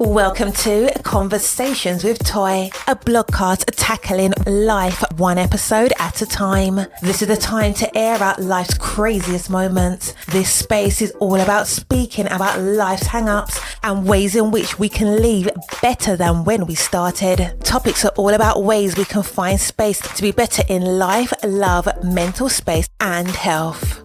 Welcome to Conversations with Toy, a blogcast tackling life one episode at a time. This is the time to air out life's craziest moments. This space is all about speaking about life's hang-ups and ways in which we can leave better than when we started. Topics are all about ways we can find space to be better in life, love, mental space, and health.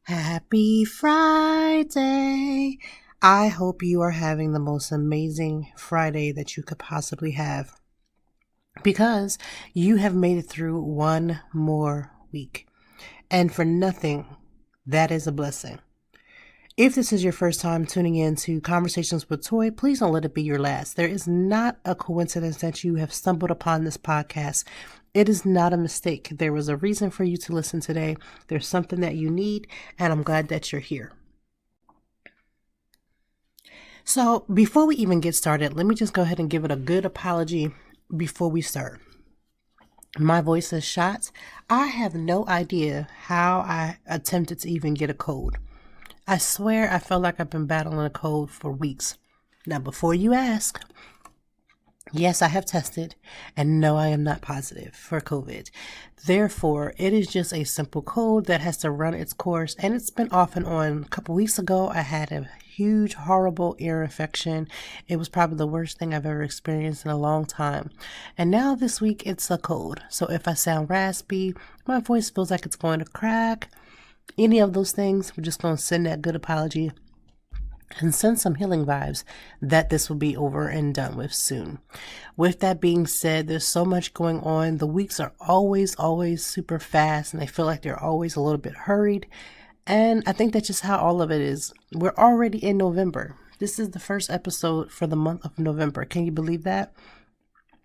Happy Friday! I hope you are having the most amazing Friday that you could possibly have, because you have made it through one more week. And for nothing, that is a blessing. If this is your first time tuning in to Conversations with Toy, please don't let it be your last. There is not a coincidence that you have stumbled upon this podcast. It is not a mistake. There was a reason for you to listen today. There's something that you need, and I'm glad that you're here. So before we even get started, let me just go ahead and give it a good apology before we start. My voice is shot. I have no idea how I attempted to even get a cold. I swear I felt like I've been battling a cold for weeks. Now, before you ask, yes, I have tested, and no, I am not positive for COVID. Therefore, it is just a simple cold that has to run its course, and it's been off and on. A couple weeks ago, I had a huge, horrible ear infection. It was probably the worst thing I've ever experienced in a long time. And now this week, it's a cold. So if I sound raspy, my voice feels like it's going to crack, any of those things, we're just going to send that good apology and send some healing vibes that this will be over and done with soon. With that being said, there's so much going on. The weeks are always super fast, and I feel like they're always a little bit hurried. And I think that's just how all of it is. We're already in November. This is the first episode for the month of November. Can you believe that?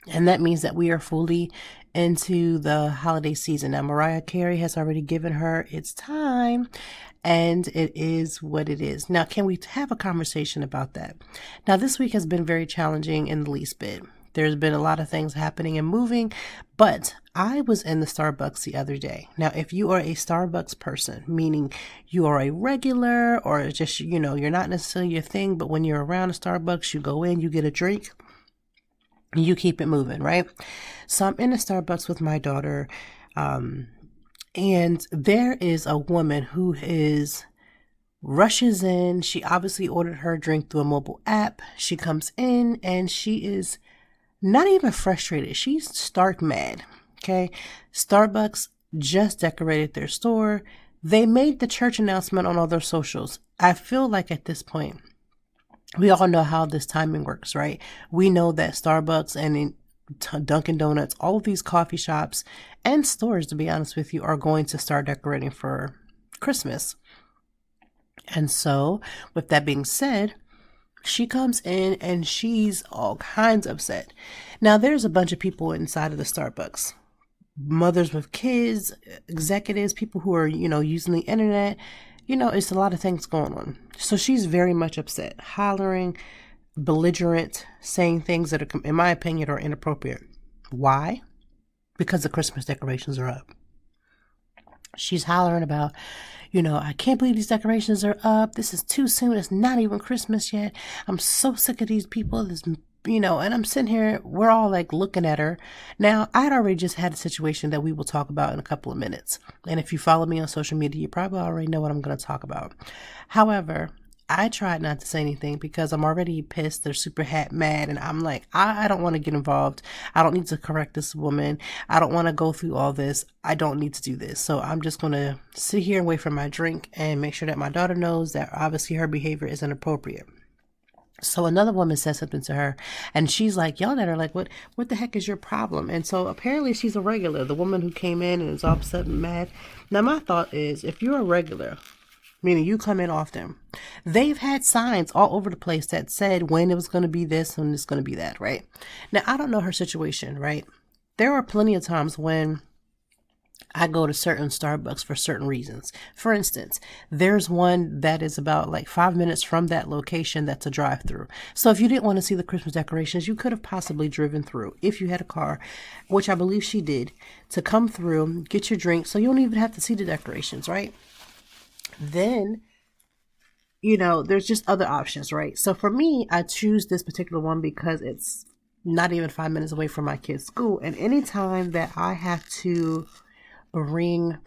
And that means that we are fully into the holiday season. Now, Mariah Carey has already given her its time, and it is what it is. Now, can we have a conversation about that? Now, this week has been very challenging in the least bit. There's been a lot of things happening and moving, but I was in the Starbucks the other day. Now, if you are a Starbucks person, meaning you are a regular or just, you're not necessarily your thing, but when you're around a Starbucks, you go in, you get a drink, you keep it moving, right? So I'm in a Starbucks with my daughter, and there is a woman who rushes in. She obviously ordered her drink through a mobile app. She comes in and she is not even frustrated. She's stark mad, okay? Starbucks just decorated their store. They made the church announcement on all their socials. I feel like at this point, we all know how this timing works, right? We know that Starbucks and Dunkin' Donuts, all of these coffee shops and stores, to be honest with you, are going to start decorating for Christmas. And so, with that being said, she comes in and she's all kinds upset. Now, there's a bunch of people inside of the Starbucks. Mothers with kids, executives, people who are, using the internet. It's a lot of things going on. So she's very much upset, hollering, belligerent, saying things that are, in my opinion, are inappropriate. Why? Because the Christmas decorations are up. She's hollering about, I can't believe these decorations are up. This is too soon. It's not even Christmas yet. I'm so sick of these people. And I'm sitting here, we're all like looking at her. Now, I'd already just had a situation that we will talk about in a couple of minutes. And if you follow me on social media, you probably already know what I'm going to talk about. However, I tried not to say anything because I'm already pissed. They're super mad. And I'm like, I don't want to get involved. I don't need to correct this woman. I don't want to go through all this. I don't need to do this. So I'm just going to sit here and wait for my drink and make sure that my daughter knows that obviously her behavior is inappropriate. So another woman said something to her, and she's like, yelling at her, like, what the heck is your problem? And so apparently she's a regular, the woman who came in and is all upset and mad. Now, my thought is, if you're a regular, meaning you come in often, they've had signs all over the place that said when it was going to be this and it's going to be that, right? Now, I don't know her situation, right? There are plenty of times when I go to certain Starbucks for certain reasons. For instance, there's one that is about like 5 minutes from that location that's a drive through. So if you didn't want to see the Christmas decorations, you could have possibly driven through if you had a car, which I believe she did, to come through, get your drink, so you don't even have to see the decorations, right? Then, there's just other options, right? So for me, I choose this particular one because it's not even 5 minutes away from my kid's school. And anytime that I have to bring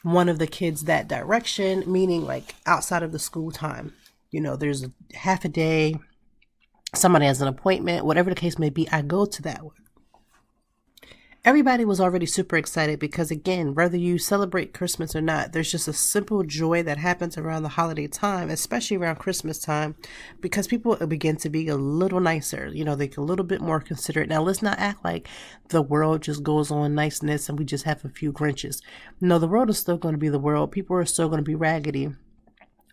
one of the kids that direction, meaning like outside of the school time, there's a half a day, somebody has an appointment, whatever the case may be, I go to that one. Everybody was already super excited because, again, whether you celebrate Christmas or not, there's just a simple joy that happens around the holiday time, especially around Christmas time, because people begin to be a little nicer. They're a little bit more considerate. Now, let's not act like the world just goes on niceness and we just have a few Grinches. No, the world is still going to be the world. People are still going to be raggedy.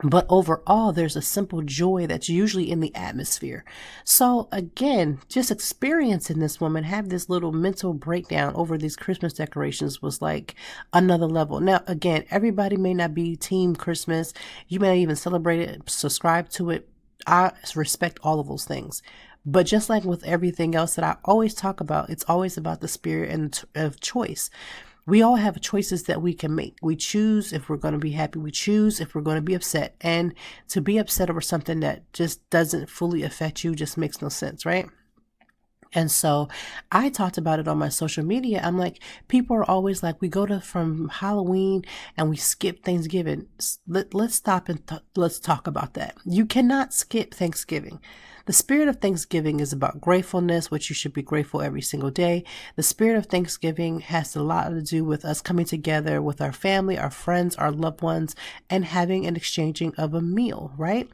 But overall, there's a simple joy that's usually in the atmosphere. So again, just experiencing this woman have this little mental breakdown over these Christmas decorations was like another level. Now, again, everybody may not be team Christmas. You may not even celebrate it, subscribe to it. I respect all of those things. But just like with everything else that I always talk about, it's always about the spirit and of choice. We all have choices that we can make. We choose if we're going to be happy. We choose if we're going to be upset. And to be upset over something that just doesn't fully affect you just makes no sense, right? And so I talked about it on my social media. I'm like, people are always like, we go from Halloween and we skip Thanksgiving. Let's stop and let's talk about that. You cannot skip Thanksgiving. The spirit of Thanksgiving is about gratefulness, which you should be grateful every single day. The spirit of Thanksgiving has a lot to do with us coming together with our family, our friends, our loved ones, and having an exchanging of a meal, right?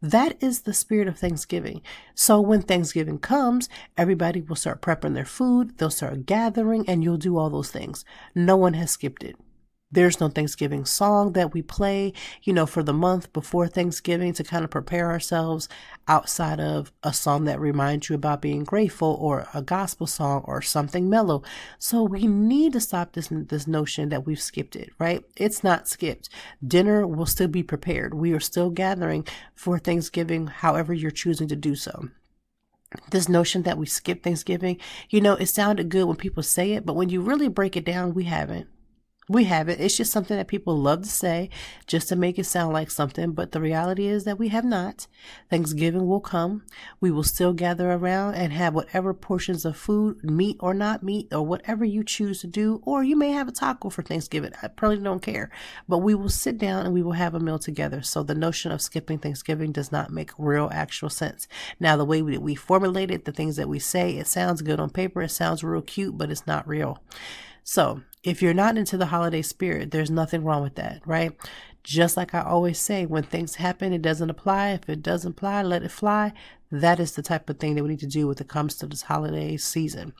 That is the spirit of Thanksgiving. So when Thanksgiving comes, everybody will start prepping their food, they'll start gathering, and you'll do all those things. No one has skipped it. There's no Thanksgiving song that we play, for the month before Thanksgiving to kind of prepare ourselves outside of a song that reminds you about being grateful or a gospel song or something mellow. So we need to stop this notion that we've skipped it, right? It's not skipped. Dinner will still be prepared. We are still gathering for Thanksgiving, however you're choosing to do so. This notion that we skip Thanksgiving, it sounded good when people say it, but when you really break it down, we haven't. We have it. It's just something that people love to say just to make it sound like something. But the reality is that we have not. Thanksgiving will come. We will still gather around and have whatever portions of food, meat or not meat, or whatever you choose to do. Or you may have a taco for Thanksgiving. I probably don't care. But we will sit down and we will have a meal together. So the notion of skipping Thanksgiving does not make real actual sense. Now, the way we formulate it, the things that we say, it sounds good on paper. It sounds real cute, but it's not real. So if you're not into the holiday spirit, there's nothing wrong with that, right? Just like I always say, when things happen, it doesn't apply. If it doesn't apply, let it fly. That is the type of thing that we need to do when it comes to this holiday season.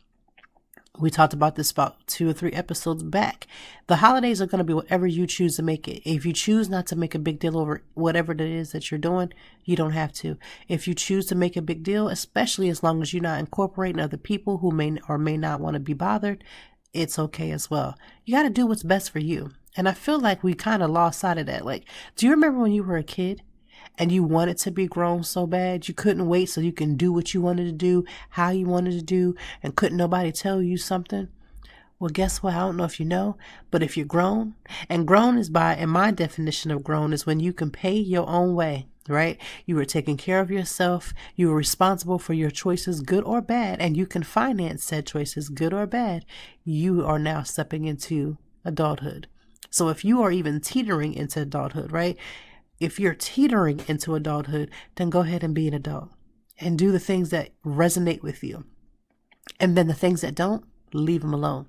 We talked about this about 2 or 3 episodes back. The holidays are going to be whatever you choose to make it. If you choose not to make a big deal over whatever it is that you're doing, you don't have to. If you choose to make a big deal, especially as long as you're not incorporating other people who may or may not want to be bothered, it's okay as well. You got to do what's best for you. And I feel like we kind of lost sight of that. Like, do you remember when you were a kid and you wanted to be grown so bad? You couldn't wait so you can do what you wanted to do, how you wanted to do, and couldn't nobody tell you something? Well, guess what? I don't know if you know, but if you're grown, and grown is in my definition of grown is when you can pay your own way. Right? You were taking care of yourself. You were responsible for your choices, good or bad, and you can finance said choices, good or bad. You are now stepping into adulthood. So if you are even teetering into adulthood, right? If you're teetering into adulthood, then go ahead and be an adult and do the things that resonate with you. And then the things that don't, leave them alone.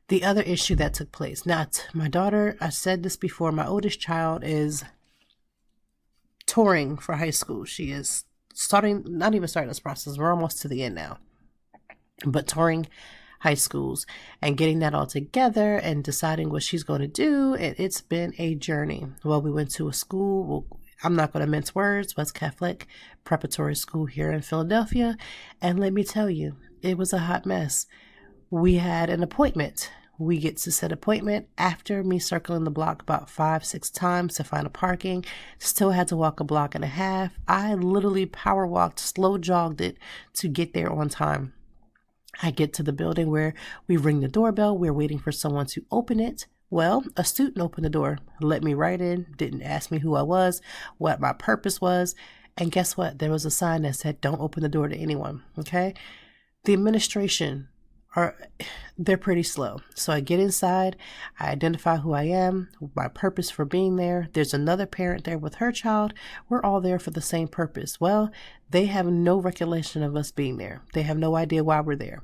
The other issue that took place. Now, my daughter, I said this before, my oldest child is touring for high school. She is not even starting this process. We're almost to the end now. But touring high schools and getting that all together and deciding what she's going to do. And it's been a journey. Well, we went to a school. I'm not going to mince words. West Catholic Preparatory School here in Philadelphia. And let me tell you, it was a hot mess. We had an appointment. We get to set appointment after me circling the block about 5-6 times to find a parking. Still had to walk a block and a half. I literally power walked, slow jogged it to get there on time. I get to the building where we ring the doorbell. We're waiting for someone to open it. Well, a student opened the door, let me right in, didn't ask me who I was, what my purpose was. And guess what? There was a sign that said, don't open the door to anyone. Okay. The administration they're pretty slow. So I get inside, I identify who I am, my purpose for being there. There's another parent there with her child. We're all there for the same purpose. Well, they have no recollection of us being there. They have no idea why we're there.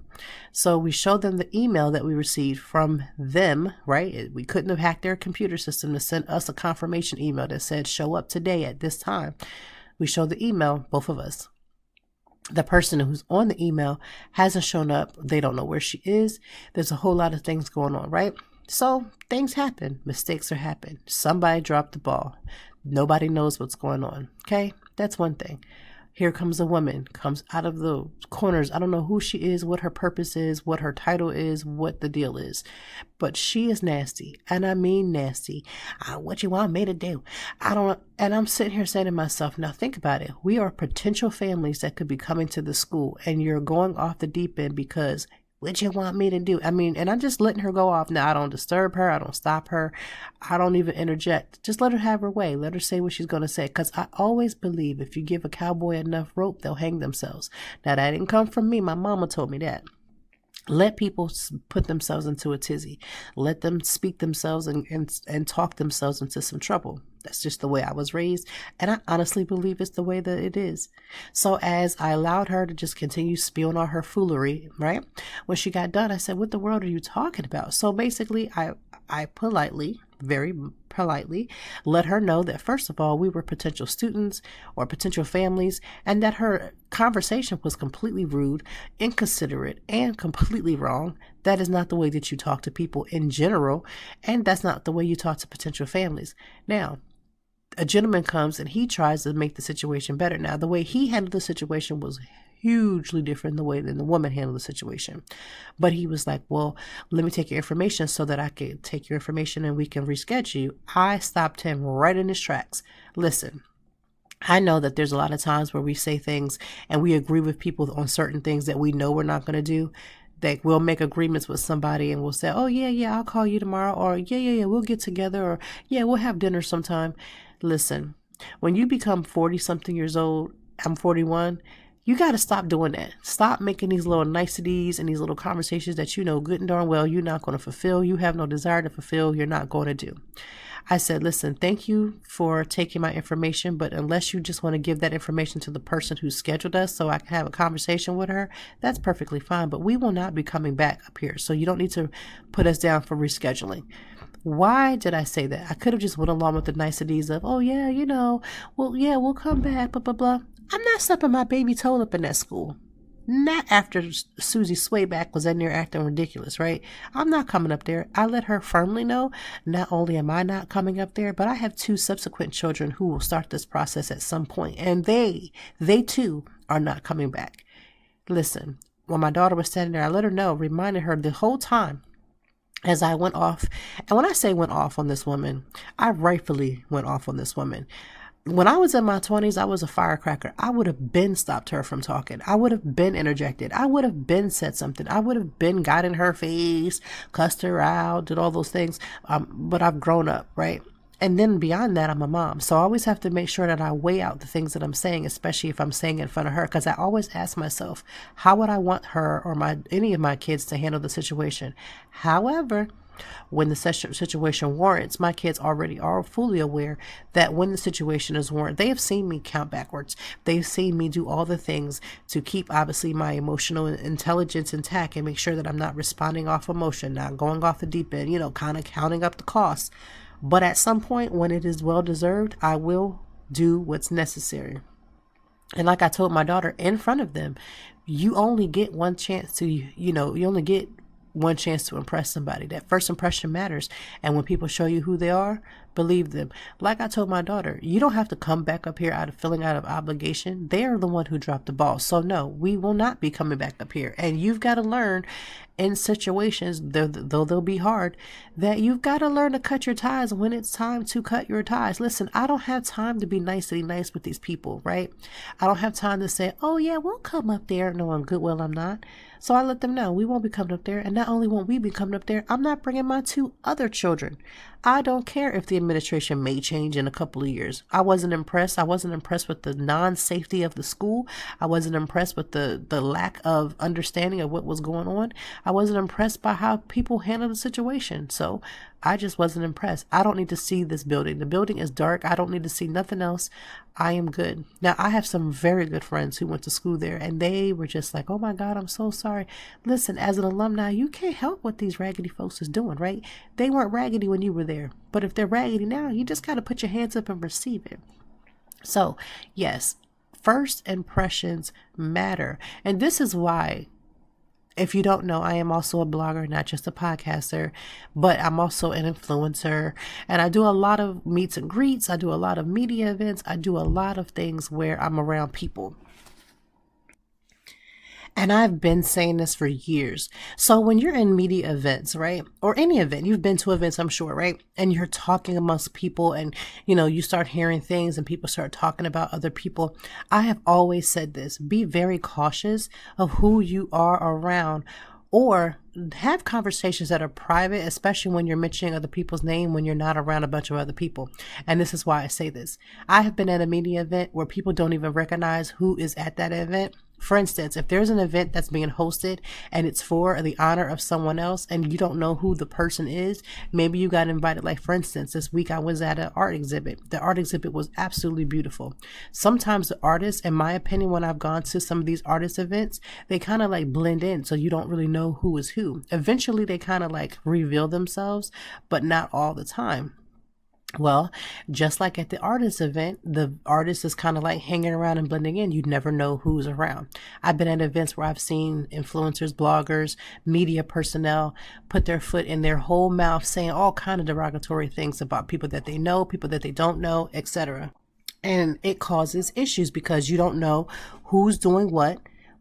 So we show them the email that we received from them, right? We couldn't have hacked their computer system to send us a confirmation email that said, show up today at this time. We show the email, both of us. The person who's on the email hasn't shown up. They don't know where she is. There's a whole lot of things going on, right? So things happen. Mistakes are happening. Somebody dropped the ball. Nobody knows what's going on. Okay. That's one thing. Here comes a woman, comes out of the corners. I don't know who she is, what her purpose is, what her title is, what the deal is. But she is nasty. And I mean nasty. What you want me to do? And I'm sitting here saying to myself, now think about it. We are potential families that could be coming to the school and you're going off the deep end because what you want me to do? I mean, and I'm just letting her go off. Now, I don't disturb her. I don't stop her. I don't even interject. Just let her have her way. Let her say what she's going to say. Because I always believe if you give a cowboy enough rope, they'll hang themselves. Now, that didn't come from me. My mama told me that. Let people put themselves into a tizzy. Let them speak themselves and talk themselves into some trouble. That's just the way I was raised. And I honestly believe it's the way that it is. So as I allowed her to just continue spewing all her foolery, right? When she got done, I said, what the world are you talking about? So basically, I politely, very politely, let her know that first of all, we were potential students or potential families, and that her conversation was completely rude, inconsiderate, and completely wrong. That is not the way that you talk to people in general, and that's not the way you talk to potential families. Now, a gentleman comes and he tries to make the situation better. Now, the way he handled the situation was hugely different than the woman handled the situation. But he was like, well, let me take your information so that I can take your information and we can reschedule you. I stopped him right in his tracks. Listen, I know that there's a lot of times where we say things and we agree with people on certain things that we know we're not going to do. That we'll make agreements with somebody and we'll say, oh, yeah, I'll call you tomorrow. Or yeah, we'll get together. Or yeah, we'll have dinner sometime. Listen, when you become 40 something years old, I'm 41, you got to stop doing that. Stop making these little niceties and these little conversations that you know good and darn well you're not going to fulfill. You have no desire to fulfill. You're not going to do. I said, listen, thank you for taking my information, but unless you just want to give that information to the person who scheduled us so I can have a conversation with her, that's perfectly fine. But we will not be coming back up here. So you don't need to put us down for rescheduling. Why did I say that? I could have just went along with the niceties of, oh, yeah, we'll come back, blah, blah, blah. I'm not stepping my baby toe up in that school. Not after Susie Swayback was in there acting ridiculous, right? I'm not coming up there. I let her firmly know, not only am I not coming up there, but I have 2 subsequent children who will start this process at some point, and they too are not coming back. Listen, when my daughter was standing there, I let her know, reminded her the whole time as I went off. And when I say went off on this woman, I rightfully went off on this woman. When I was in my 20s, I was a firecracker. I would have been stopped her from talking. I would have been interjected. I would have been said something. I would have been got in her face, cussed her out, did all those things. But I've grown up, right? And then beyond that, I'm a mom. So I always have to make sure that I weigh out the things that I'm saying, especially if I'm saying it in front of her. Because I always ask myself, how would I want her or any of my kids to handle the situation? However, when the situation warrants, my kids already are fully aware that when the situation is warranted, they have seen me count backwards. They've seen me do all the things to keep, obviously, my emotional intelligence intact and make sure that I'm not responding off emotion, not going off the deep end, kind of counting up the costs. But at some point when it is well deserved, I will do what's necessary. And like I told my daughter in front of them, you only get one chance to, you only get one chance to impress somebody. That first impression matters. And when people show you who they are, believe them. Like I told my daughter, you don't have to come back up here out of feeling out of obligation. They're the one who dropped the ball. So no, we will not be coming back up here. And you've got to learn in situations, though they'll be hard, that you've got to learn to cut your ties when it's time to cut your ties. Listen, I don't have time to be nicely nice with these people, right? I don't have time to say, oh yeah, we'll come up there. No, I'm good. Well, I'm not. So I let them know we won't be coming up there. And not only won't we be coming up there, I'm not bringing my 2 other children. I don't care if the administration may change in a couple of years. I wasn't impressed. I wasn't impressed with the non-safety of the school. I wasn't impressed with the lack of understanding of what was going on. I wasn't impressed by how people handled the situation. So I just wasn't impressed. I don't need to see this building. The building is dark. I don't need to see nothing else. I am good. Now, I have some very good friends who went to school there, and they were just like, oh my God, I'm so sorry. Listen, as an alumni, you can't help what these raggedy folks is doing, right? They weren't raggedy when you were there. But if they're raggedy now, you just got to put your hands up and receive it. So, yes, first impressions matter. And this is why, if you don't know, I am also a blogger, not just a podcaster, but I'm also an influencer. And I do a lot of meets and greets. I do a lot of media events. I do a lot of things where I'm around people. And I've been saying this for years. So when you're in media events, right? Or any event, you've been to events, I'm sure, right? And you're talking amongst people and, you start hearing things and people start talking about other people. I have always said this, be very cautious of who you are around, or have conversations that are private, especially when you're mentioning other people's name when you're not around a bunch of other people. And this is why I say this. I have been at a media event where people don't even recognize who is at that event. For instance, if there's an event that's being hosted and it's for the honor of someone else and you don't know who the person is, maybe you got invited. Like, for instance, this week I was at an art exhibit. The art exhibit was absolutely beautiful. Sometimes the artists, in my opinion, when I've gone to some of these artist events, they kind of like blend in, so you don't really know who is who. Eventually, they kind of like reveal themselves, but not all the time. Well, just like at the artist event, the artist is kind of like hanging around and blending in. You never know who's around. I've been at events where I've seen influencers, bloggers, media personnel put their foot in their whole mouth saying all kind of derogatory things about people that they know, people that they don't know, etc. And it causes issues because you don't know who's doing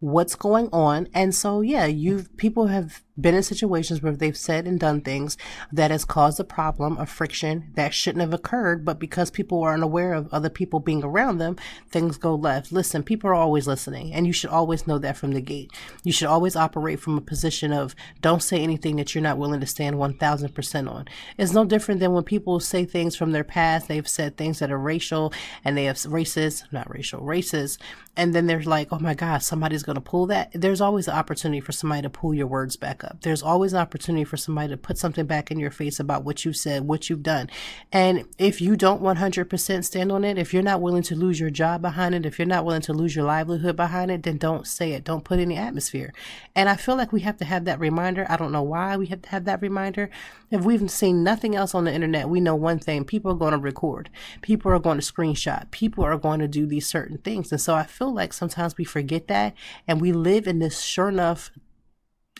what's going on. And so, yeah, people have been in situations where they've said and done things that has caused a problem, a friction that shouldn't have occurred. But because people are unaware of other people being around them, things go left. Listen, people are always listening, and you should always know that from the gate. You should always operate from a position of don't say anything that you're not willing to stand 1000% on. It's no different than when people say things from their past. They've said things that are racial and they have racist, and then they're like, oh my God, somebody's going to pull that. There's always an opportunity for somebody to pull your words back up. There's always an opportunity for somebody to put something back in your face about what you said, what you've done. And if you don't 100% stand on it, if you're not willing to lose your job behind it, if you're not willing to lose your livelihood behind it, then don't say it. Don't put any atmosphere. And I feel like we have to have that reminder. I don't know why we have to have that reminder. If we've seen nothing else on the internet, we know one thing: people are going to record, people are going to screenshot, people are going to do these certain things. And so I feel like sometimes we forget that, and we live in this sure enough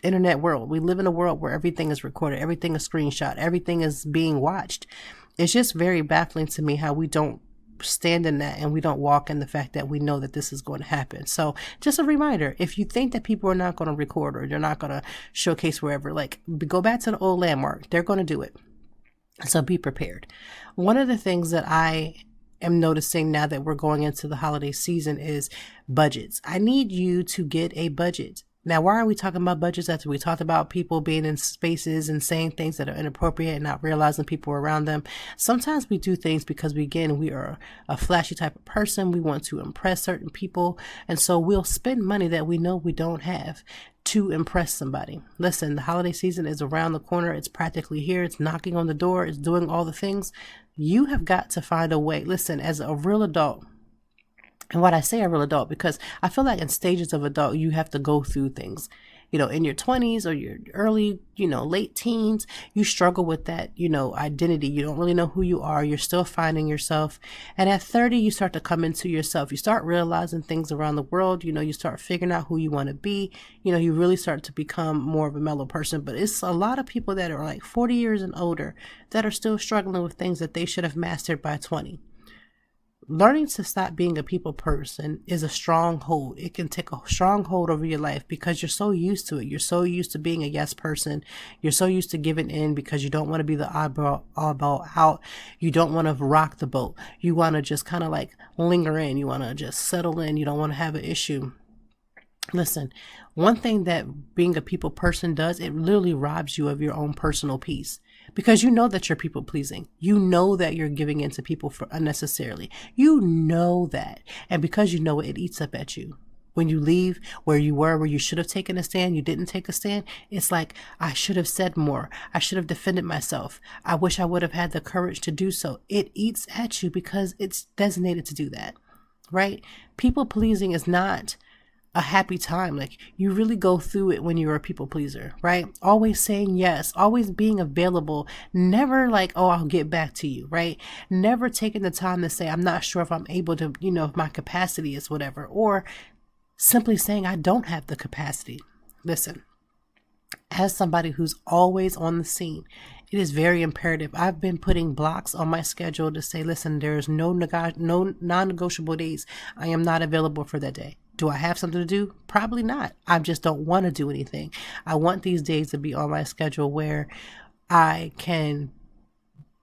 internet world. We live in a world where everything is recorded, everything is screenshot, everything is being watched. It's just very baffling to me how we don't stand in that and we don't walk in the fact that we know that this is going to happen. So just a reminder, if you think that people are not going to record or they're not going to showcase wherever, like, go back to the old landmark. They're going to do it. So be prepared. One of the things that I am noticing now that we're going into the holiday season is budgets. I need you to get a budget. Now, why are we talking about budgets after we talked about people being in spaces and saying things that are inappropriate and not realizing people around them? Sometimes we do things because we are a flashy type of person. We want to impress certain people. And so we'll spend money that we know we don't have to impress somebody. Listen, the holiday season is around the corner. It's practically here. It's knocking on the door. It's doing all the things. You have got to find a way. Listen, as a real adult, and what I say a real adult, because I feel like in stages of adult, you have to go through things. in your 20s or your early, late teens, you struggle with that, identity. You don't really know who you are. You're still finding yourself. And at 30, you start to come into yourself. You start realizing things around the world. You start figuring out who you want to be. You really start to become more of a mellow person. But it's a lot of people that are like 40 years and older that are still struggling with things that they should have mastered by 20. Learning to stop being a people person is a stronghold. It can take a stronghold over your life because you're so used to it. You're so used to being a yes person. You're so used to giving in because you don't want to be the oddball out. You don't want to rock the boat. You want to just kind of like linger in. You want to just settle in. You don't want to have an issue. Listen, one thing that being a people person does, it literally robs you of your own personal peace. Because you know that you're people pleasing. You know that you're giving in to people for unnecessarily. You know that. And because you know it, it eats up at you. When you leave where you were, where you should have taken a stand, you didn't take a stand. It's like, I should have said more. I should have defended myself. I wish I would have had the courage to do so. It eats at you because it's designated to do that, right? People pleasing is not a happy time. Like, you really go through it when you're a people pleaser, right? Always saying yes, always being available, never like, oh, I'll get back to you, right? Never taking the time to say, I'm not sure if I'm able to, if my capacity is whatever, or simply saying, I don't have the capacity. Listen, as somebody who's always on the scene, it is very imperative. I've been putting blocks on my schedule to say, listen, there's no non-negotiable days. I am not available for that day. Do I have something to do? Probably not. I just don't want to do anything. I want these days to be on my schedule where I can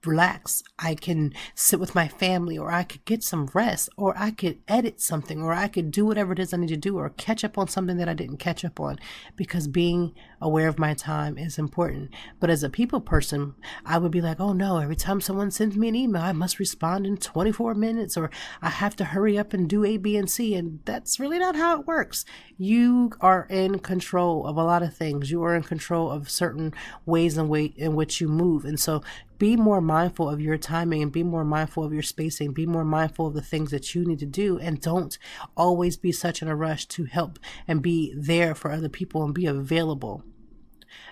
relax. I can sit with my family, or I could get some rest, or I could edit something, or I could do whatever it is I need to do, or catch up on something that I didn't catch up on, because being aware of my time is important. But as a people person, I would be like, oh no, every time someone sends me an email, I must respond in 24 minutes, or I have to hurry up and do A, B, and C. And that's really not how it works. You are in control of a lot of things. You are in control of certain ways in which you move. And so be more mindful of your timing, and be more mindful of your spacing. Be more mindful of the things that you need to do, and don't always be such in a rush to help and be there for other people and be available.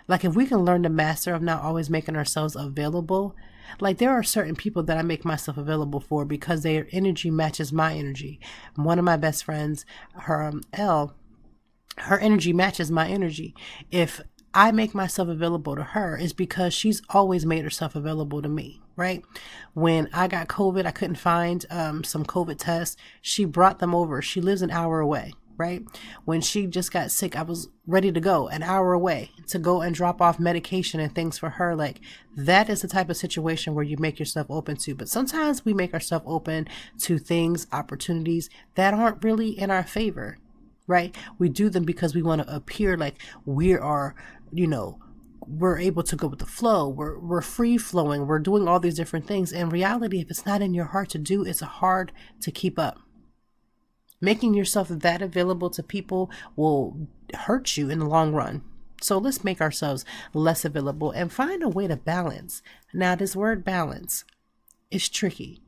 Like, if we can learn to master of not always making ourselves available, like, there are certain people that I make myself available for because their energy matches my energy. One of my best friends, her energy matches my energy. If I make myself available to her, is because she's always made herself available to me, right? When I got COVID, I couldn't find some COVID tests. She brought them over. She lives an hour away, right? When she just got sick, I was ready to go an hour away to go and drop off medication and things for her. Like, that is the type of situation where you make yourself open to. But sometimes we make ourselves open to things, opportunities that aren't really in our favor, right? We do them because we want to appear like we are, we're able to go with the flow. We're free flowing. We're doing all these different things. In reality, if it's not in your heart to do, it's hard to keep up. Making yourself that available to people will hurt you in the long run. So let's make ourselves less available and find a way to balance. Now, this word balance is tricky,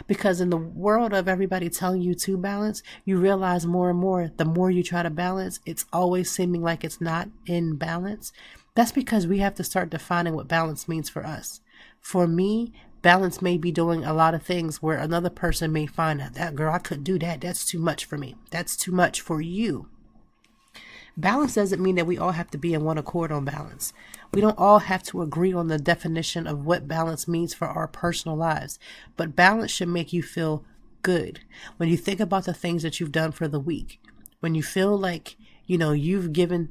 because in the world of everybody telling you to balance, you realize more and more, the more you try to balance, it's always seeming like it's not in balance. That's because we have to start defining what balance means for us. For me, balance may be doing a lot of things where another person may find out, that girl, I couldn't do that. That's too much for me. That's too much for you. Balance doesn't mean that we all have to be in one accord on balance. We don't all have to agree on the definition of what balance means for our personal lives. But balance should make you feel good. When you think about the things that you've done for the week, when you feel like, you've given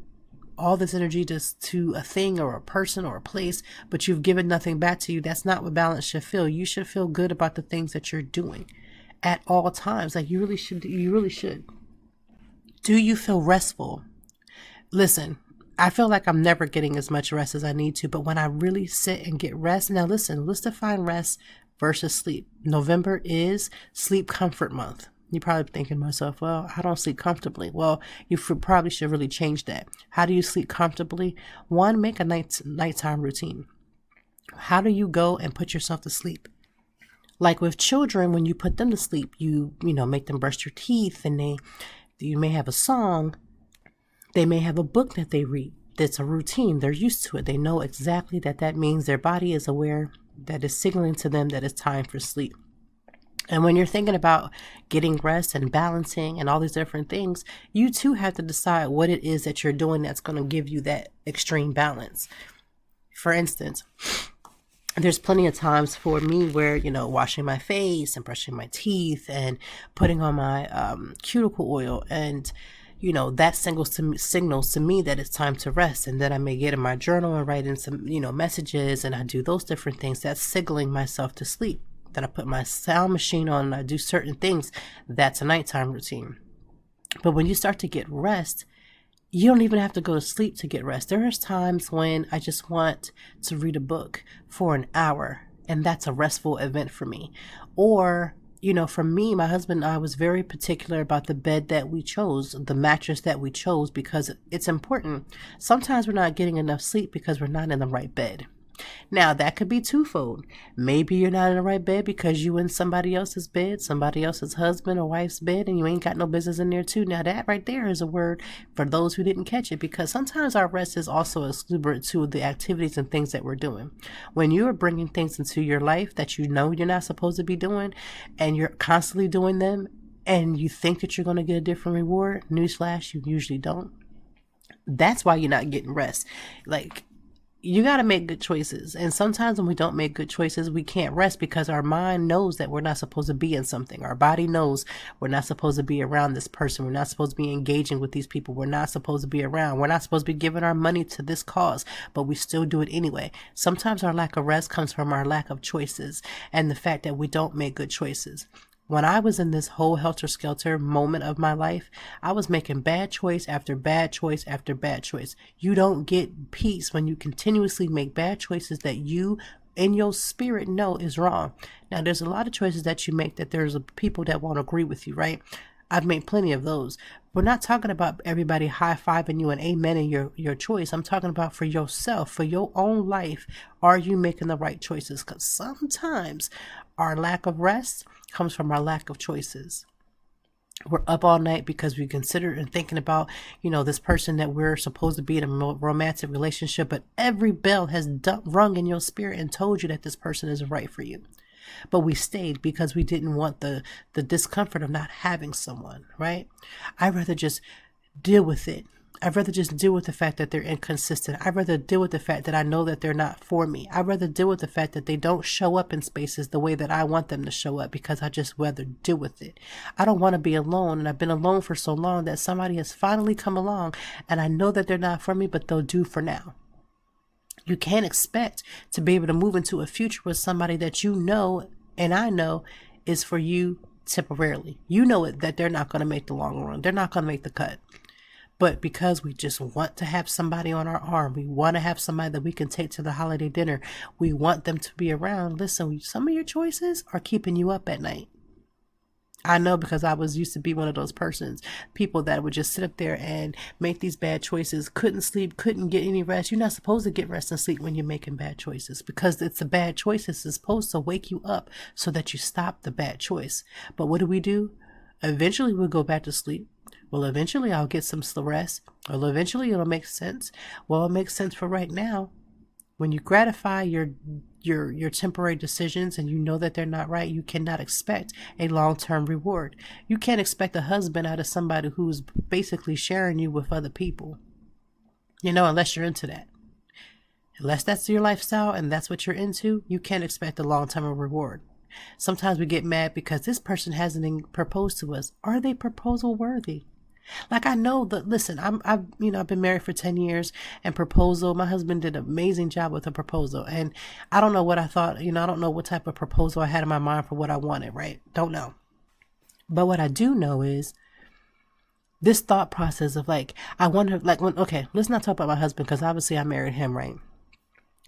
all this energy to a thing or a person or a place, but you've given nothing back to you, that's not what balance should feel. You should feel good about the things that you're doing at all times. Like, you really should. You really should. Do you feel restful? Listen, I feel like I'm never getting as much rest as I need to, but when I really sit and get rest, now listen, let's define rest versus sleep. November is Sleep Comfort Month. You're probably thinking to yourself, well, I don't sleep comfortably. Well, you probably should really change that. How do you sleep comfortably? One, make a nighttime routine. How do you go and put yourself to sleep? Like with children, when you put them to sleep, you make them brush your teeth, and you may have a song. They may have a book that they read. That's a routine. They're used to it. They know exactly that means their body is aware that is signaling to them that it's time for sleep. And when you're thinking about getting rest and balancing and all these different things, you too have to decide what it is that you're doing that's going to give you that extreme balance. For instance, there's plenty of times for me where, washing my face and brushing my teeth and putting on my cuticle oil, and that signals to me that it's time to rest. And then I may get in my journal and write in some, messages, and I do those different things. That's signaling myself to sleep. Then I put my sound machine on and I do certain things. That's a nighttime routine. But when you start to get rest, you don't even have to go to sleep to get rest. There's times when I just want to read a book for an hour, and that's a restful event for me. Or, for me, my husband and I was very particular about the bed that we chose, the mattress that we chose, because it's important. Sometimes we're not getting enough sleep because we're not in the right bed. Now, that could be twofold. Maybe you're not in the right bed because you in somebody else's bed, somebody else's husband or wife's bed, and you ain't got no business in there too. Now, that right there is a word for those who didn't catch it, because sometimes our rest is also exuberant to the activities and things that we're doing. When you are bringing things into your life that you know you're not supposed to be doing, and you're constantly doing them, and you think that you're going to get a different reward, newsflash, you usually don't. That's why you're not getting rest. You got to make good choices. And sometimes when we don't make good choices, we can't rest because our mind knows that we're not supposed to be in something. Our body knows we're not supposed to be around this person. We're not supposed to be engaging with these people. We're not supposed to be around. We're not supposed to be giving our money to this cause, but we still do it anyway. Sometimes our lack of rest comes from our lack of choices and the fact that we don't make good choices. When I was in this whole helter-skelter moment of my life, I was making bad choice after bad choice after bad choice. You don't get peace when you continuously make bad choices that you in your spirit know is wrong. Now, there's a lot of choices that you make that there's people that won't agree with you, right? I've made plenty of those. We're not talking about everybody high-fiving you and amening your choice. I'm talking about for yourself, for your own life. Are you making the right choices? Because sometimes our lack of rest comes from our lack of choices. We're up all night because we consider and thinking about, this person that we're supposed to be in a romantic relationship, but every bell has rung in your spirit and told you that this person isn't right for you. But we stayed because we didn't want the discomfort of not having someone, right? I'd rather just deal with it. I'd rather just deal with the fact that they're inconsistent. I'd rather deal with the fact that I know that they're not for me. I'd rather deal with the fact that they don't show up in spaces the way that I want them to show up, because I just rather deal with it. I don't want to be alone, and I've been alone for so long that somebody has finally come along, and I know that they're not for me, but they'll do for now. You can't expect to be able to move into a future with somebody that you know, and I know, is for you temporarily. You know it, that they're not going to make the long run. They're not going to make the cut. But because we just want to have somebody on our arm, we want to have somebody that we can take to the holiday dinner, we want them to be around. Listen, some of your choices are keeping you up at night. I know, because I was used to be one of those people that would just sit up there and make these bad choices, couldn't sleep, couldn't get any rest. You're not supposed to get rest and sleep when you're making bad choices, because it's a bad choice. It's supposed to wake you up so that you stop the bad choice. But what do? Eventually we'll go back to sleep. Well, eventually I'll get some rest. Well, eventually it'll make sense. Well, it makes sense for right now. When you gratify your temporary decisions and you know that they're not right, you cannot expect a long-term reward. You can't expect a husband out of somebody who's basically sharing you with other people, unless you're into that. Unless that's your lifestyle and that's what you're into, you can't expect a long-term reward. Sometimes we get mad because this person hasn't proposed to us. Are they proposal worthy? Like, I know that, listen, I've been married for 10 years, and my husband did an amazing job with a proposal. And I don't know what I thought, I don't know what type of proposal I had in my mind for what I wanted, right? Don't know. But what I do know is this thought process of I wonder, let's not talk about my husband, because obviously I married him, right?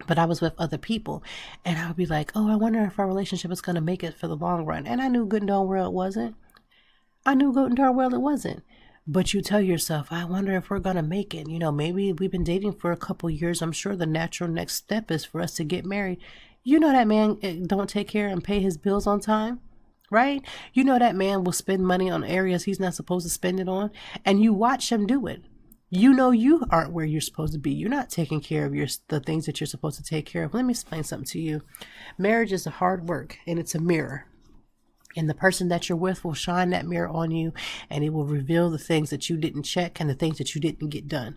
But I was with other people, and I would be like, oh, I wonder if our relationship is going to make it for the long run. And I knew good and darn well it wasn't. But you tell yourself, I wonder if we're going to make it. Maybe we've been dating for a couple years. I'm sure the natural next step is for us to get married. That man don't take care and pay his bills on time, right? That man will spend money on areas he's not supposed to spend it on. And you watch him do it. You know you aren't where you're supposed to be. You're not taking care of the things that you're supposed to take care of. Let me explain something to you. Marriage is a hard work, and it's a mirror. And the person that you're with will shine that mirror on you, and it will reveal the things that you didn't check and the things that you didn't get done.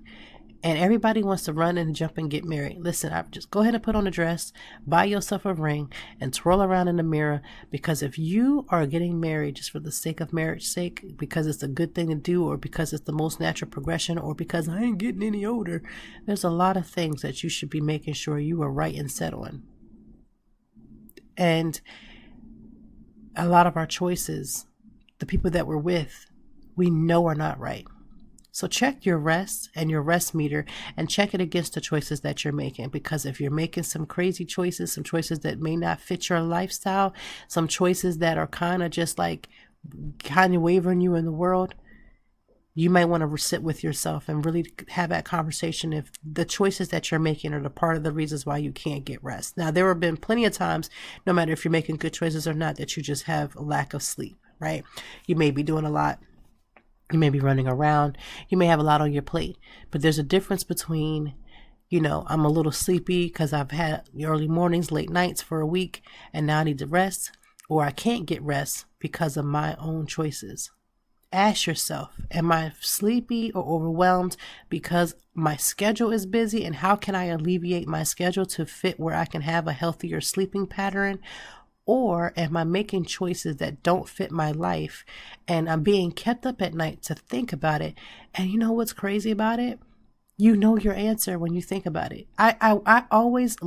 And everybody wants to run and jump and get married. Listen, I just go ahead and put on a dress, buy yourself a ring, and twirl around in the mirror. Because if you are getting married just for the sake of marriage's sake, because it's a good thing to do, or because it's the most natural progression, or because I ain't getting any older, there's a lot of things that you should be making sure you are right and set on. And a lot of our choices, the people that we're with, we know are not right. So check your rest and your rest meter, and check it against the choices that you're making. Because if you're making some crazy choices, some choices that may not fit your lifestyle, some choices that are kind of just like kind of wavering you in the world, you might want to sit with yourself and really have that conversation if the choices that you're making are the part of the reasons why you can't get rest. Now, there have been plenty of times, no matter if you're making good choices or not, that you just have a lack of sleep, right? You may be doing a lot. You may be running around. You may have a lot on your plate. But there's a difference between, I'm a little sleepy because I've had early mornings, late nights for a week, and now I need to rest, or I can't get rest because of my own choices. Ask yourself, am I sleepy or overwhelmed because my schedule is busy, and how can I alleviate my schedule to fit where I can have a healthier sleeping pattern? Or am I making choices that don't fit my life, and I'm being kept up at night to think about it? And you know what's crazy about it? You know your answer when you think about it. I always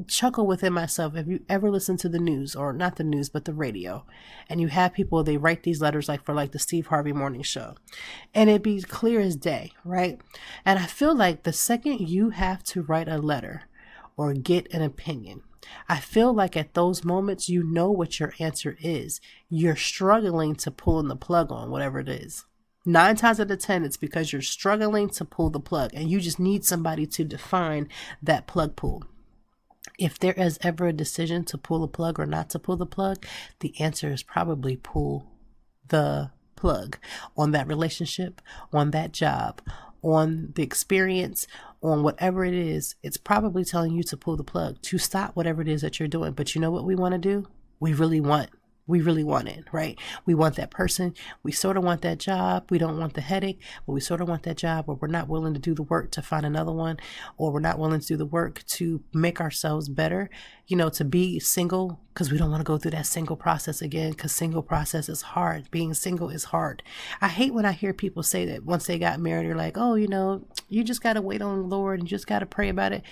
chuckle within myself. If you ever listen to the news, or not the news, but the radio, and you have people, they write these letters like for the Steve Harvey morning show, and it be clear as day, right? And I feel like the second you have to write a letter or get an opinion, I feel like at those moments, you know what your answer is. You're struggling to pull in the plug on whatever it is. 9 times out of 10, it's because you're struggling to pull the plug, and you just need somebody to define that plug pull. If there is ever a decision to pull the plug or not to pull the plug, the answer is probably pull the plug on that relationship, on that job, on the experience, on whatever it is. It's probably telling you to pull the plug, to stop whatever it is that you're doing. But you know what we want to do? We really want it, right? We want that person. We sort of want that job. We don't want the headache, but we sort of want that job, but we're not willing to do the work to find another one, or we're not willing to do the work to make ourselves better, to be single, because we don't want to go through that single process again, because single process is hard. Being single is hard. I hate when I hear people say that once they got married, they're like, oh, you just got to wait on the Lord and just got to pray about it.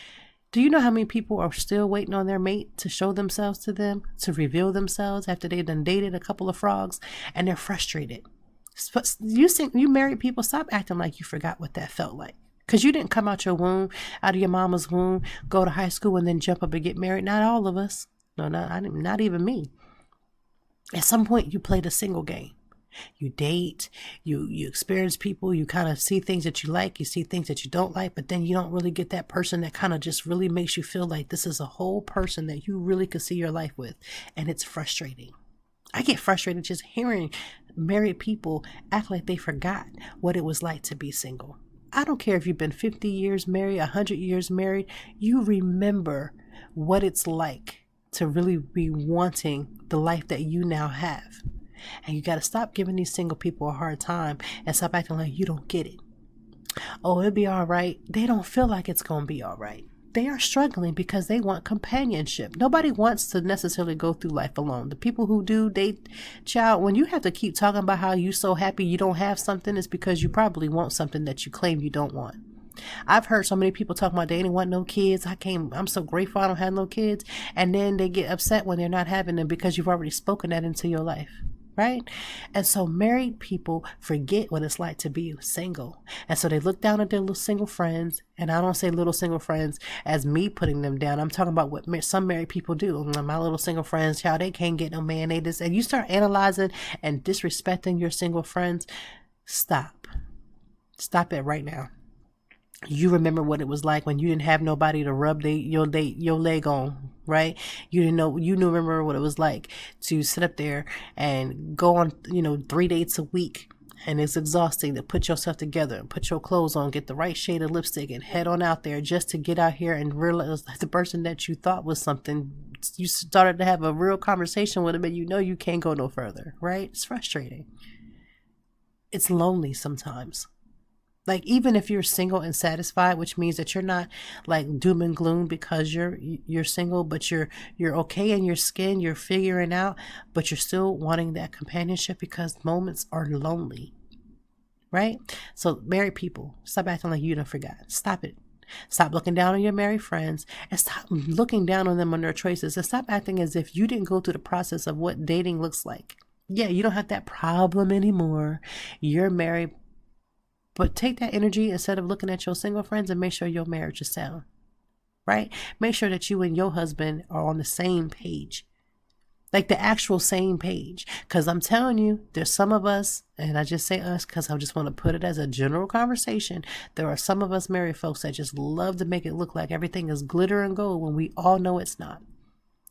Do you know how many people are still waiting on their mate to show themselves to them, to reveal themselves after they've done dated a couple of frogs, and they're frustrated? You married people, stop acting like you forgot what that felt like. Because you didn't come out of your mama's womb, go to high school, and then jump up and get married. Not all of us. No, not even me. At some point, you played a single game. You date, you experience people, you kind of see things that you like, you see things that you don't like, but then you don't really get that person that kind of just really makes you feel like this is a whole person that you really could see your life with. And it's frustrating. I get frustrated just hearing married people act like they forgot what it was like to be single. I don't care if you've been 50 years married, 100 years married, you remember what it's like to really be wanting the life that you now have. And you got to stop giving these single people a hard time and stop acting like you don't get it. Oh, it'll be all right. They don't feel like it's going to be all right. They are struggling because they want companionship. Nobody wants to necessarily go through life alone. The people who do date, child, when you have to keep talking about how you're so happy you don't have something, it's because you probably want something that you claim you don't want. I've heard so many people talk about they didn't want no kids. I'm so grateful I don't have no kids. And then they get upset when they're not having them because you've already spoken that into your life. Right? And so married people forget what it's like to be single. And so they look down at their little single friends. And I don't say little single friends as me putting them down. I'm talking about what some married people do. My little single friends, child, they can't get no man. And you start analyzing and disrespecting your single friends. Stop it right now. You remember what it was like when you didn't have nobody to rub your leg on, right? You remember what it was like to sit up there and go on, 3 dates a week, And it's exhausting to put yourself together and put your clothes on, get the right shade of lipstick and head on out there just to get out here and realize that the person that you thought was something, you started to have a real conversation with them and you know you can't go no further, right? It's frustrating. It's lonely sometimes. Like, even if you're single and satisfied, which means that you're not like doom and gloom because you're single, but you're okay in your skin, you're figuring out, but you're still wanting that companionship because moments are lonely, right? So married people, stop acting like you done forgot. Stop it. Stop looking down on your married friends and stop looking down on them on their choices, and stop acting as if you didn't go through the process of what dating looks like. Yeah, you don't have that problem anymore. You're married. But take that energy instead of looking at your single friends and make sure your marriage is sound, right? Make sure that you and your husband are on the same page, like the actual same page. Because I'm telling you, there's some of us, and I just say us because I just want to put it as a general conversation. There are some of us married folks that just love to make it look like everything is glitter and gold when we all know it's not.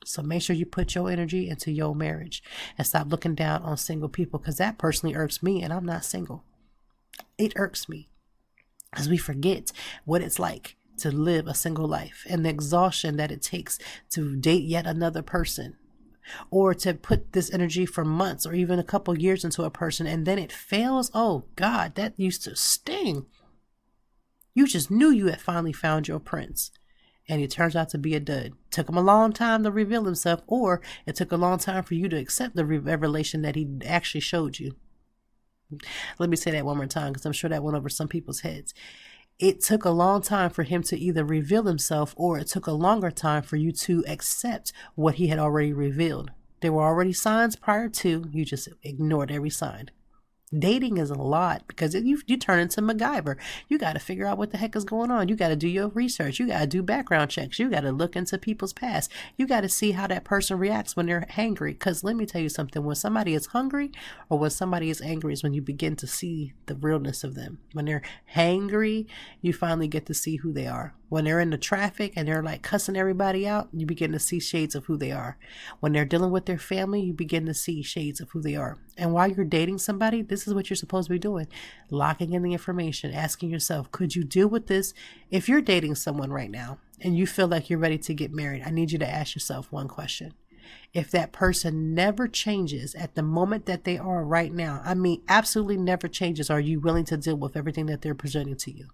So make sure you put your energy into your marriage and stop looking down on single people, because that personally irks me, and I'm not single. It irks me because we forget what it's like to live a single life and the exhaustion that it takes to date yet another person, or to put this energy for months or even a couple years into a person and then it fails. Oh God, that used to sting. You just knew you had finally found your prince and he turns out to be a dud. Took him a long time to reveal himself, or it took a long time for you to accept the revelation that he actually showed you. Let me say that one more time because I'm sure that went over some people's heads. It took a long time for him to either reveal himself, or it took a longer time for you to accept what he had already revealed. There were already signs prior to, you just ignored every sign. Dating is a lot because you turn into MacGyver. You got to figure out what the heck is going on. You got to do your research. You got to do background checks. You got to look into people's past. You got to see how that person reacts when they're hangry. Because let me tell you something, when somebody is hungry or when somebody is angry is when you begin to see the realness of them. When they're hangry, you finally get to see who they are. When they're in the traffic and they're like cussing everybody out, you begin to see shades of who they are. When they're dealing with their family, you begin to see shades of who they are. And while you're dating somebody, this is what you're supposed to be doing. Locking in the information, asking yourself, could you deal with this? If you're dating someone right now and you feel like you're ready to get married, I need you to ask yourself one question. If that person never changes at the moment that they are right now, I mean, absolutely never changes, are you willing to deal with everything that they're presenting to you?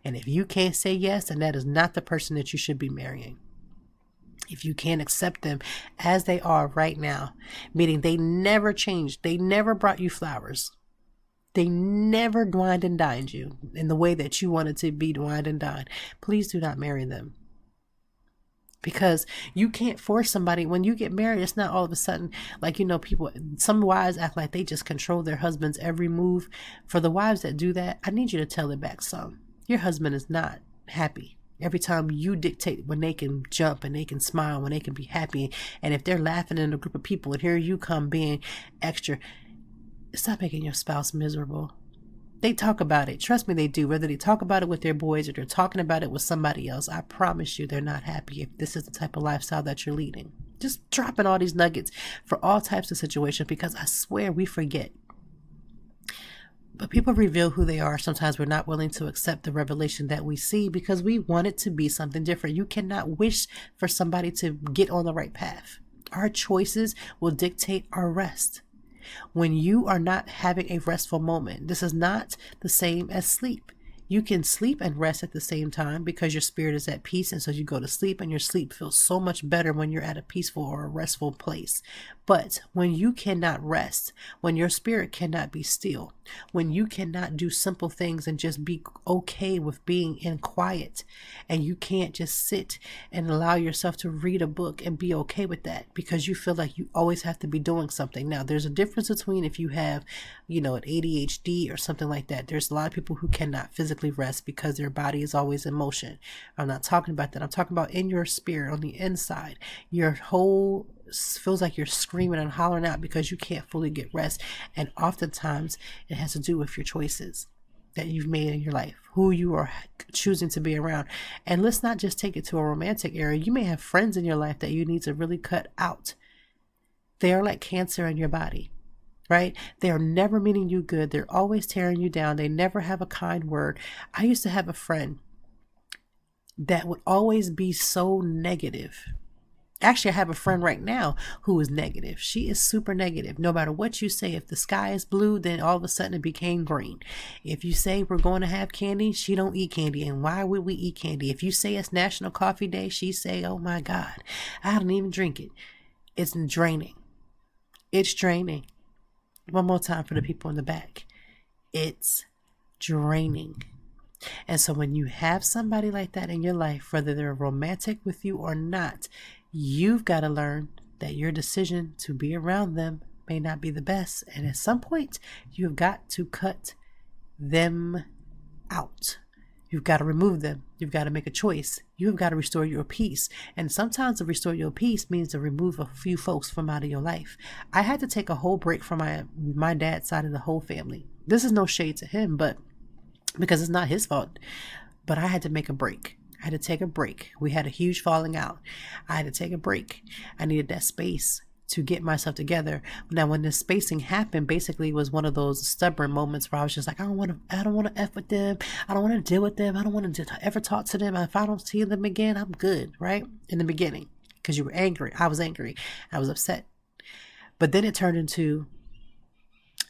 And if you can't say yes, then that is not the person that you should be marrying. If you can't accept them as they are right now, meaning they never changed, they never brought you flowers, they never wined and dined you in the way that you wanted to be wined and dined, please do not marry them. Because you can't force somebody. When you get married, it's not all of a sudden like, people, some wives act like they just control their husband's every move. For the wives that do that, I need you to tell it back some. Your husband is not happy every time you dictate when they can jump and they can smile, when they can be happy. And if they're laughing in a group of people and here you come being extra, stop making your spouse miserable. They talk about it. Trust me, they do. Whether they talk about it with their boys or they're talking about it with somebody else, I promise you they're not happy if this is the type of lifestyle that you're leading. Just dropping all these nuggets for all types of situations, because I swear we forget. But people reveal who they are. Sometimes we're not willing to accept the revelation that we see because we want it to be something different. You cannot wish for somebody to get on the right path. Our choices will dictate our rest. When you are not having a restful moment, this is not the same as sleep. You can sleep and rest at the same time because your spirit is at peace. And so you go to sleep and your sleep feels so much better when you're at a peaceful or a restful place. But when you cannot rest, when your spirit cannot be still, when you cannot do simple things and just be okay with being in quiet, and you can't just sit and allow yourself to read a book and be okay with that because you feel like you always have to be doing something. Now, there's a difference between if you have, an ADHD or something like that. There's a lot of people who cannot physically rest because their body is always in motion. I'm not talking about that. I'm talking about in your spirit, on the inside. Your whole feels like you're screaming and hollering out because you can't fully get rest. And oftentimes it has to do with your choices that you've made in your life, who you are choosing to be around. And let's not just take it to a romantic area. You may have friends in your life that you need to really cut out. They are like cancer in your body. right? They are never meaning you good. They're always tearing you down. They never have a kind word. I used to have a friend that would always be so negative. Actually, I have a friend right now who is negative. She is super negative. No matter what you say, if the sky is blue, then all of a sudden it became green. If you say we're going to have candy, she don't eat candy. And why would we eat candy? If you say it's National Coffee Day, she say, oh my God, I don't even drink it. It's draining. It's draining. One more time for the people in the back. It's draining. And so when you have somebody like that in your life, whether they're romantic with you or not, you've got to learn that your decision to be around them may not be the best. And at some point, you've got to cut them out. You've got to remove them. You've got to make a choice. You've got to restore your peace. And sometimes to restore your peace means to remove a few folks from out of your life. I had to take a whole break from my dad's side of the whole family. This is no shade to him, but because it's not his fault. But I had to make a break. I had to take a break. We had a huge falling out. I had to take a break. I needed that space to get myself together. Now, when this spacing happened, basically it was one of those stubborn moments where I was just like, I don't want to F with them. I don't want to deal with them. I don't want to ever talk to them. If I don't see them again, I'm good, right? In the beginning, because you were angry. I was angry. I was upset. But then it turned into,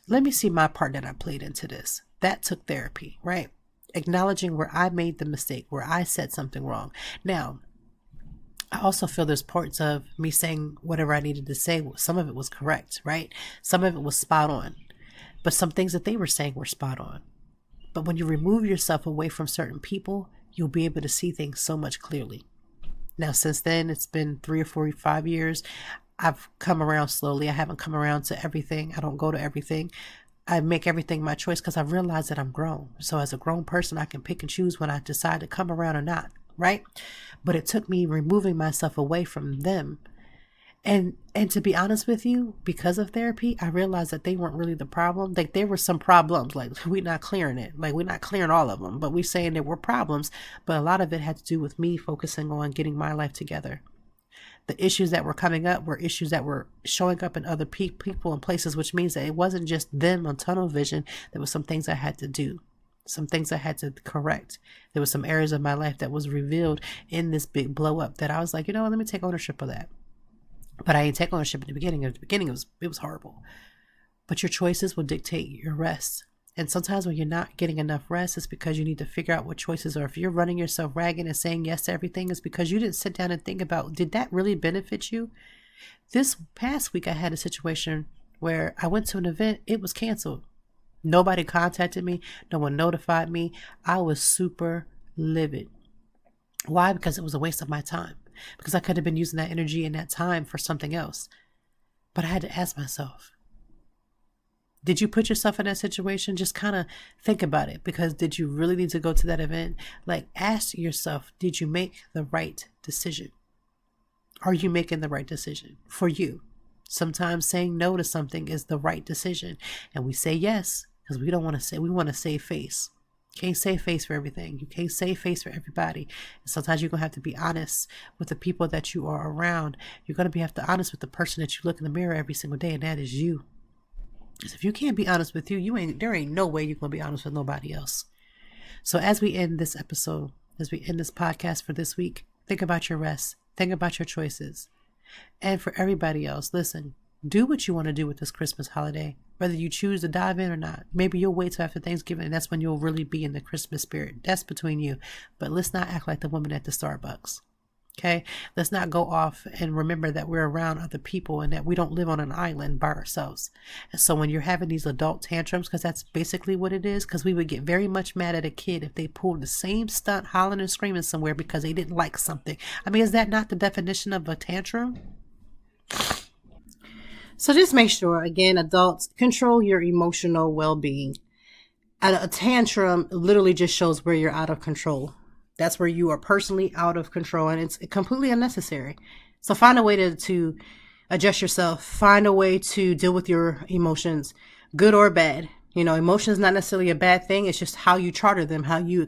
let me see my part that I played into this. That took therapy, right? Acknowledging where I made the mistake, where I said something wrong. Now, I also feel there's parts of me saying whatever I needed to say. Some of it was correct, right? Some of it was spot on. But some things that they were saying were spot on. But when you remove yourself away from certain people, you'll be able to see things so much clearly. Now, since then, it's been 3 or 4 or 5 years. I've come around slowly. I haven't come around to everything. I don't go to everything. I make everything my choice because I realize that I'm grown. So as a grown person, I can pick and choose when I decide to come around or not, right? But it took me removing myself away from them. And to be honest with you, because of therapy, I realized that they weren't really the problem. Like there were some problems, like we're not clearing it. Like we're not clearing all of them, but we're saying there were problems. But a lot of it had to do with me focusing on getting my life together. The issues that were coming up were issues that were showing up in other people and places, which means that it wasn't just them on tunnel vision. There were some things I had to do, some things I had to correct. There were some areas of my life that was revealed in this big blow up that I was like, you know what, let me take ownership of that. But I didn't take ownership in the beginning. At the beginning, it was horrible. But your choices will dictate your rest. And sometimes when you're not getting enough rest, it's because you need to figure out what choices are. If you're running yourself ragged and saying yes to everything, it's because you didn't sit down and think about, did that really benefit you? This past week, I had a situation where I went to an event. It was canceled. Nobody contacted me. No one notified me. I was super livid. Why? Because it was a waste of my time. Because I could have been using that energy and that time for something else. But I had to ask myself, did you put yourself in that situation? Just kind of think about it. Because did you really need to go to that event? Like, ask yourself, did you make the right decision? Are you making the right decision for you? Sometimes saying no to something is the right decision. And we say yes because we don't want to say, we want to save face. You can't save face for everything. You can't save face for everybody. And sometimes you're going to have to be honest with the people that you are around. You're going to have to be honest with the person that you look in the mirror every single day, and that is you. Because if you can't be honest with you, there ain't no way you're going to be honest with nobody else. So as we end this episode, as we end this podcast for this week, think about your rest. Think about your choices. And for everybody else, listen, do what you want to do with this Christmas holiday, whether you choose to dive in or not. Maybe you'll wait till after Thanksgiving, and that's when you'll really be in the Christmas spirit. That's between you. But let's not act like the woman at the Starbucks. Okay? Let's not go off and remember that we're around other people and that we don't live on an island by ourselves. And so when you're having these adult tantrums, because that's basically what it is, because we would get very much mad at a kid if they pulled the same stunt, hollering and screaming somewhere because they didn't like something. I mean, is that not the definition of a tantrum? So just make sure, again, adults, control your emotional well-being. A tantrum literally just shows where you're out of control. That's where you are personally out of control, and it's completely unnecessary. So find a way to adjust yourself. Find a way to deal with your emotions, good or bad. You know, emotion is not necessarily a bad thing. It's just how you charter them, how you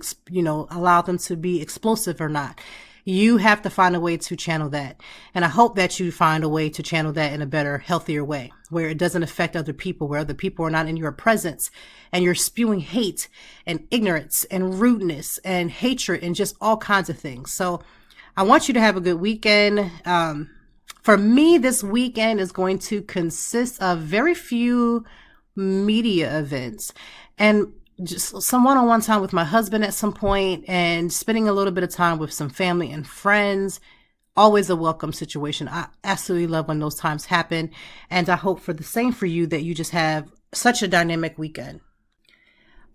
allow them to be explosive or not. You have to find a way to channel that. And I hope that you find a way to channel that in a better, healthier way, where it doesn't affect other people, where other people are not in your presence and you're spewing hate and ignorance and rudeness and hatred and just all kinds of things. So I want you to have a good weekend. For me, this weekend is going to consist of very few media events and just some one-on-one time with my husband at some point, and spending a little bit of time with some family and friends. Always a welcome situation. I absolutely love when those times happen. And I hope for the same for you, that you just have such a dynamic weekend.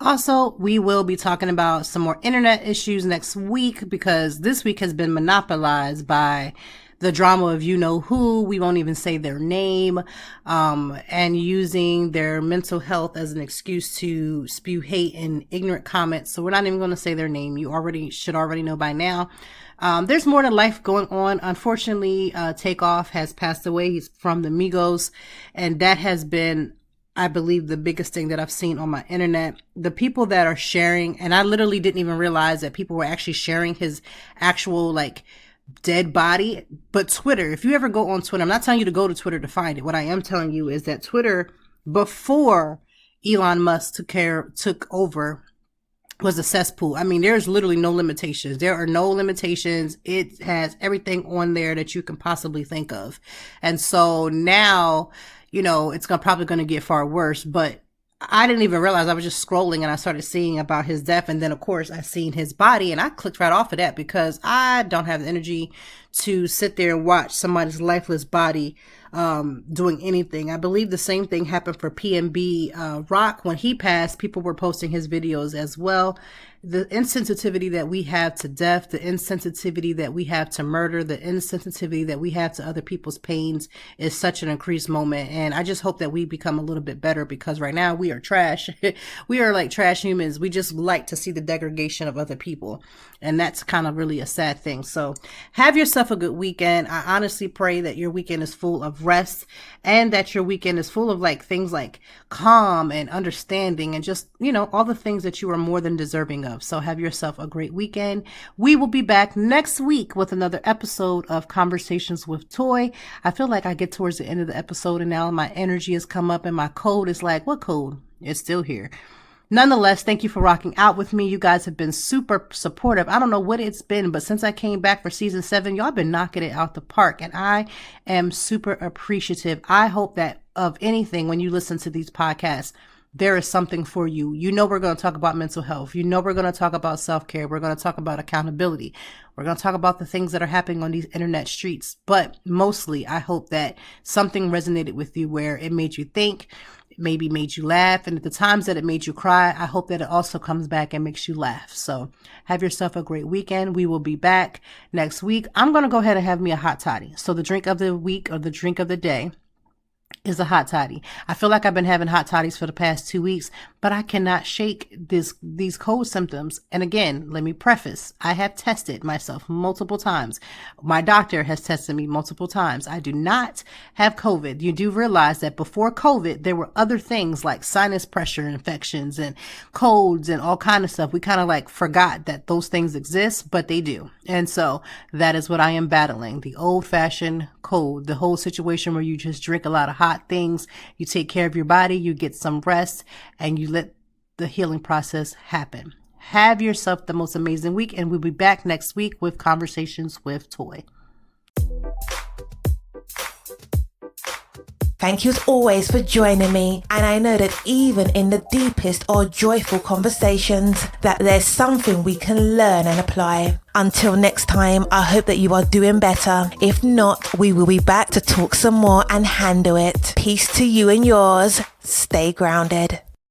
Also, we will be talking about some more internet issues next week, because this week has been monopolized by the drama of you know who. We won't even say their name, and using their mental health as an excuse to spew hate and ignorant comments. So we're not even going to say their name. You should already know by now. There's more to life going on. Unfortunately, Takeoff has passed away. He's from the Migos, and that has been, I believe, the biggest thing that I've seen on my internet. The people that are sharing, and I literally didn't even realize that people were actually sharing his actual dead body. But Twitter, if you ever go on Twitter, I'm not telling you to go to Twitter to find it. What I am telling you is that Twitter, before Elon Musk took over, was a cesspool. I mean, there's literally no limitations. There are no limitations. It has everything on there that you can possibly think of. And so now, it's probably going to get far worse, but I didn't even realize. I was just scrolling and I started seeing about his death. And then of course I seen his body, and I clicked right off of that, because I don't have the energy to sit there and watch somebody's lifeless body doing anything. I believe the same thing happened for PNB Rock. When he passed, people were posting his videos as well. The insensitivity that we have to death, the insensitivity that we have to murder, the insensitivity that we have to other people's pains is such an increased moment. And I just hope that we become a little bit better, because right now we are trash. We are like trash humans. We just like to see the degradation of other people. And that's kind of really a sad thing. So have yourself a good weekend. I honestly pray that your weekend is full of rest, and that your weekend is full of things like calm and understanding, and just, all the things that you are more than deserving of. So have yourself a great weekend. We will be back next week with another episode of Conversations with Toy. I feel like I get towards the end of the episode and now my energy has come up and my cold is like, what cold? It's still here. Nonetheless, thank you for rocking out with me. You guys have been super supportive. I don't know what it's been, but since I came back for season 7, y'all been knocking it out the park, and I am super appreciative. I hope that of anything, when you listen to these podcasts, there is something for you. We're going to talk about mental health. We're going to talk about self-care. We're going to talk about accountability. We're going to talk about the things that are happening on these internet streets. But mostly, I hope that something resonated with you, where it made you think, maybe made you laugh. And at the times that it made you cry, I hope that it also comes back and makes you laugh. So have yourself a great weekend. We will be back next week. I'm going to go ahead and have me a hot toddy. So the drink of the week, or the drink of the day, is a hot toddy. I feel like I've been having hot toddies for the past 2 weeks, but I cannot shake these cold symptoms. And again, let me preface, I have tested myself multiple times. My doctor has tested me multiple times. I do not have COVID. You do realize that before COVID, there were other things like sinus pressure infections and colds and all kind of stuff. We kind of forgot that those things exist, but they do. And so that is what I am battling. The old fashioned cold, the whole situation where you just drink a lot of hot things, you take care of your body, you get some rest, and you let the healing process happen. Have yourself the most amazing week, and we'll be back next week with Conversations with Toy. Thank you as always for joining me, and I know that even in the deepest or joyful conversations, that there's something we can learn and apply. Until next time, I hope that you are doing better. If not, we will be back to talk some more and handle it. Peace to you and yours. Stay grounded.